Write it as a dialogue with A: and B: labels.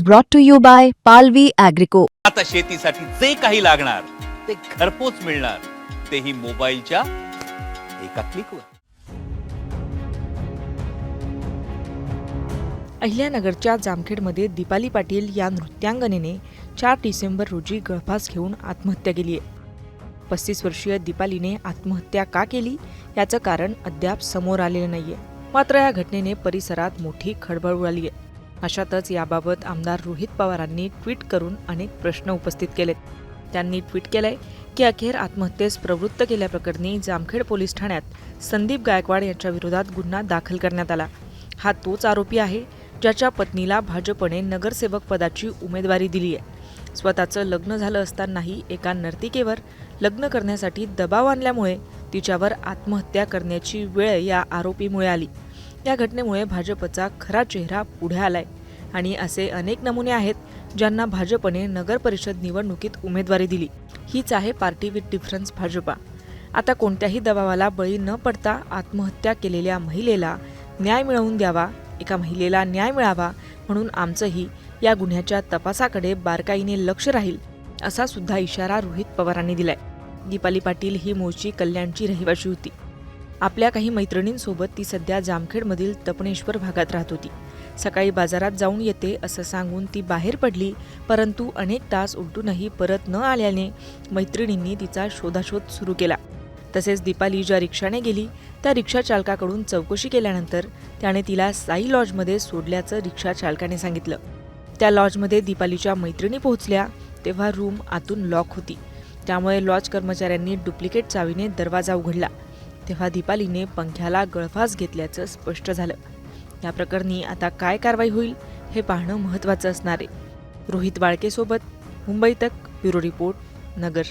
A: brought to you by Palvi Agrico.
B: आता शेतीसाठी जे काही लागणार ते घरपोच मिळणार, तेही मोबाईलच्या एका क्लिकवर.
C: अहिल्यानगरच्या जामखेडमध्ये दीपाली पाटील या नृत्यांगनेने 4 डिसेंबर रोजी गळफास घेऊन आत्महत्या केली आहे. 35 वर्षीय दीपालीने आत्महत्या का केली याचं कारण अद्याप समोर आलेलं नाहीये. मात्र या घटनेने परिसरात मोठी खळबळ उडाली आहे. अशातच याबाबत आमदार रोहित पवारांनी ट्विट करून अनेक प्रश्न उपस्थित केलेत. त्यांनी ट्विट केलंय की अखेर आत्महत्येस प्रवृत्त केल्याप्रकरणी जामखेड पोलीस ठाण्यात संदीप गायकवाड यांच्या विरोधात गुन्हा दाखल करण्यात आला. हा तोच आरोपी आहे ज्याच्या पत्नीला भाजपने नगरसेवक पदाची उमेदवारी दिली आहे. स्वतःचं लग्न झालं असतानाही एका नर्तिकेवर लग्न करण्यासाठी दबाव आणल्यामुळे तिच्यावर आत्महत्या करण्याची वेळ या आरोपीमुळे आली. या घटनेमुळे भाजपचा खरा चेहरा पुढे आलाय आणि असे अनेक नमुने आहेत ज्यांना भाजपने नगर परिषद निवडणुकीत उमेदवारी दिली. हीच आहे पार्टी विथ डिफरन्स भाजपा. आता कोणत्याही दबावाला बळी न पडता आत्महत्या केलेल्या महिलेला न्याय मिळवून द्यावा, एका महिलेला न्याय मिळावा म्हणून आमचंही या गुन्ह्याच्या तपासाकडे बारकाईने लक्ष राहील, असा सुद्धा इशारा रोहित पवारांनी दिलाय. दीपाली पाटील ही मूळची कल्याणची रहिवाशी होती. आपल्या काही मैत्रिणींसोबत ती सध्या जामखेडमधील तपणेश्वर भागात राहत होती. सकाळी बाजारात जाऊन येते असं सांगून ती बाहेर पडली, परंतु अनेक तास उलटूनही परत न आल्याने मैत्रिणींनी तिचा शोधाशोध सुरू केला. तसेच दीपाली ज्या रिक्षाने गेली त्या रिक्षा चालकाकडून चौकशी केल्यानंतर त्याने तिला साई लॉजमध्ये सोडल्याचं रिक्षा चालकाने सांगितलं. त्या लॉजमध्ये दीपालीच्या मैत्रिणी पोहोचल्या तेव्हा रूम आतून लॉक होती. त्यामुळे लॉज कर्मचाऱ्यांनी डुप्लिकेट चावीने दरवाजा उघडला तेव्हा दीपालीने पंख्याला गळफास घेतल्याचं स्पष्ट झालं. या प्रकरणी आता काय कारवाई होईल हे पाहणं महत्त्वाचं असणार आहे. रोहित बाळकेसोबत मुंबई तक, ब्युरो रिपोर्ट, नगर.